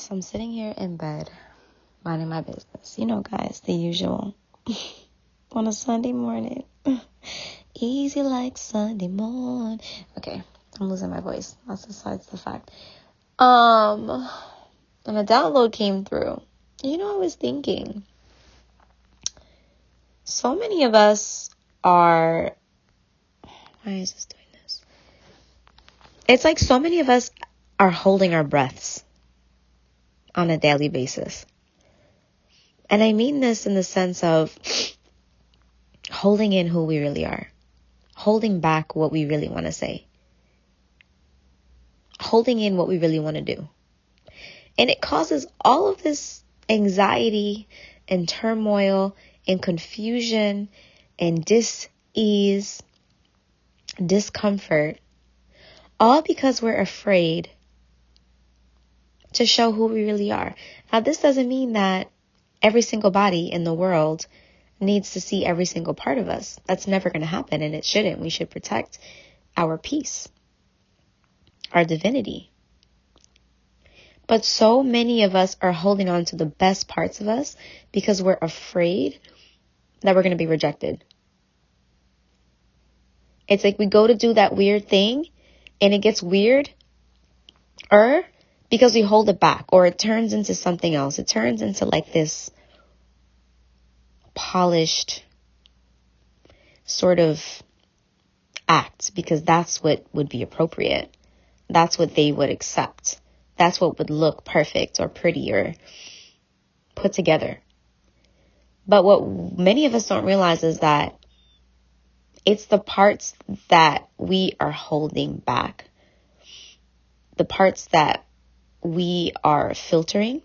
So I'm sitting here in bed, minding my business. You know, guys, the usual. On a Sunday morning. Easy like Sunday morning. Okay, I'm losing my voice. That's besides the fact. And a download came through. You know, I was thinking, so many of us are, why is this doing this? It's like so many of us are holding our breaths on a daily basis. And I mean this in the sense of holding in who we really are, holding back what we really want to say, holding in what we really want to do. And it causes all of this anxiety and turmoil and confusion and dis-ease, discomfort, all because we're afraid to show who we really are. Now, this doesn't mean that every single body in the world needs to see every single part of us. That's never going to happen, and it shouldn't. We should protect our peace, our divinity. But so many of us are holding on to the best parts of us because we're afraid that we're going to be rejected. It's like we go to do that weird thing and it gets weird because we hold it back, or it turns into something else. It turns into like this polished sort of act because that's what would be appropriate. That's what they would accept. That's what would look perfect or pretty or put together. But what many of us don't realize is that it's the parts that we are holding back, the parts that we are filtering,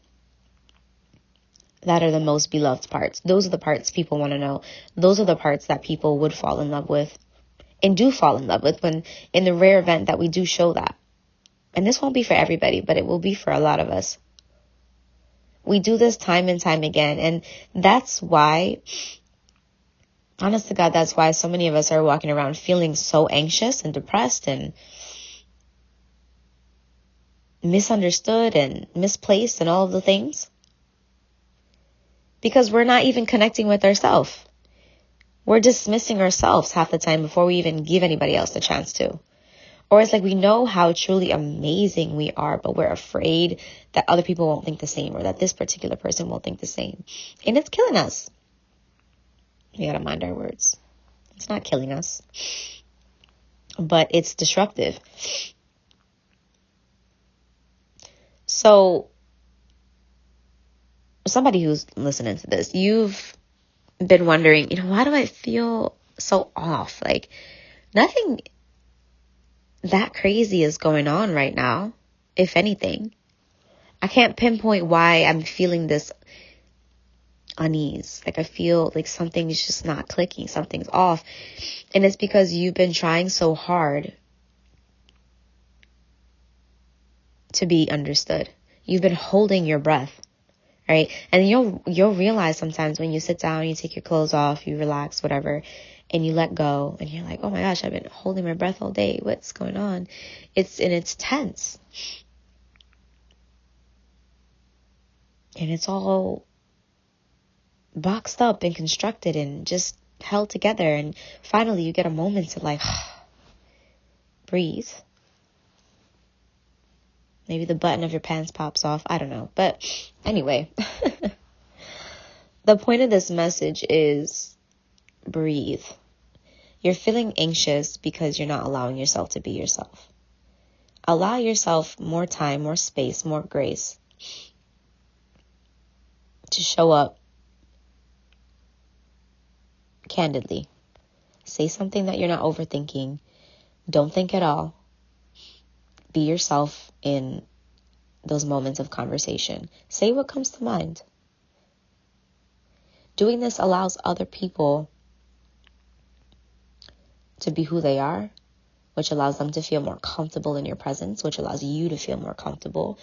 that are the most beloved parts. Those are the parts people want to know. Those are the parts that people would fall in love with and do fall in love with when in the rare event that we do show that. And this won't be for everybody, but it will be for a lot of us. We do this time and time again. And that's why, honest to God, that's why so many of us are walking around feeling so anxious and depressed and misunderstood and misplaced and all of the things. Because we're not even connecting with ourselves. We're dismissing ourselves half the time before we even give anybody else a chance to. Or it's like we know how truly amazing we are, but we're afraid that other people won't think the same or that this particular person won't think the same. And it's killing us. We gotta mind our words. It's not killing us, but it's destructive. So, somebody who's listening to this, you've been wondering, why do I feel so off? Like, nothing that crazy is going on right now, if anything. I can't pinpoint why I'm feeling this unease. Like I feel like something's just not clicking, something's off. And it's because you've been trying so hard to be understood. You've been holding your breath, right? And you'll realize sometimes when you sit down, you take your clothes off, you relax, whatever, and you let go, and you're like, oh my gosh, I've been holding my breath all day. What's going on? It's tense. And it's all boxed up and constructed and just held together. And finally you get a moment to like breathe. Maybe the button of your pants pops off. I don't know. But anyway, the point of this message is breathe. You're feeling anxious because you're not allowing yourself to be yourself. Allow yourself more time, more space, more grace to show up candidly. Say something that you're not overthinking. Don't think at all. Be yourself in those moments of conversation. Say what comes to mind. Doing this allows other people to be who they are, which allows them to feel more comfortable in your presence, which allows you to feel more comfortable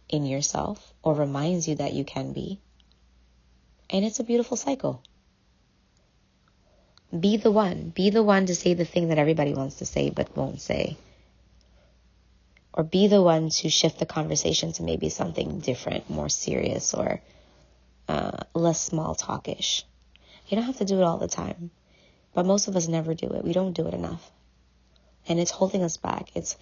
in yourself, or reminds you that you can be. And it's a beautiful cycle. Be the one to say the thing that everybody wants to say but won't say. or be the one to shift the conversation to maybe something different, more serious, or less small talkish. You don't have to do it all the time, but most of us never do it. We don't do it enough, and it's holding us back. It's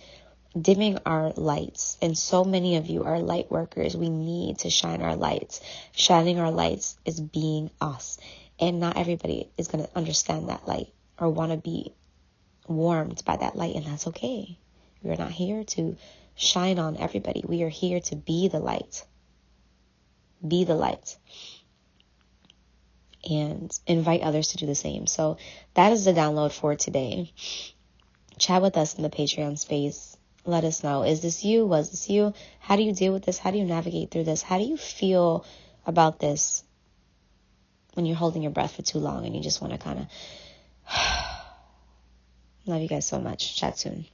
dimming our lights, and so many of you are light workers. We need to shine our lights. Shining our lights is being us, and not everybody is going to understand that light or want to be warmed by that light, and that's okay. We are not here to shine on everybody. We are here to be the light. Be the light. And invite others to do the same. So that is the download for today. Chat with us in the Patreon space. Let us know. Is this you? Was this you? How do you deal with this? How do you navigate through this? How do you feel about this when you're holding your breath for too long and you just want to kind of... Love you guys so much. Chat soon.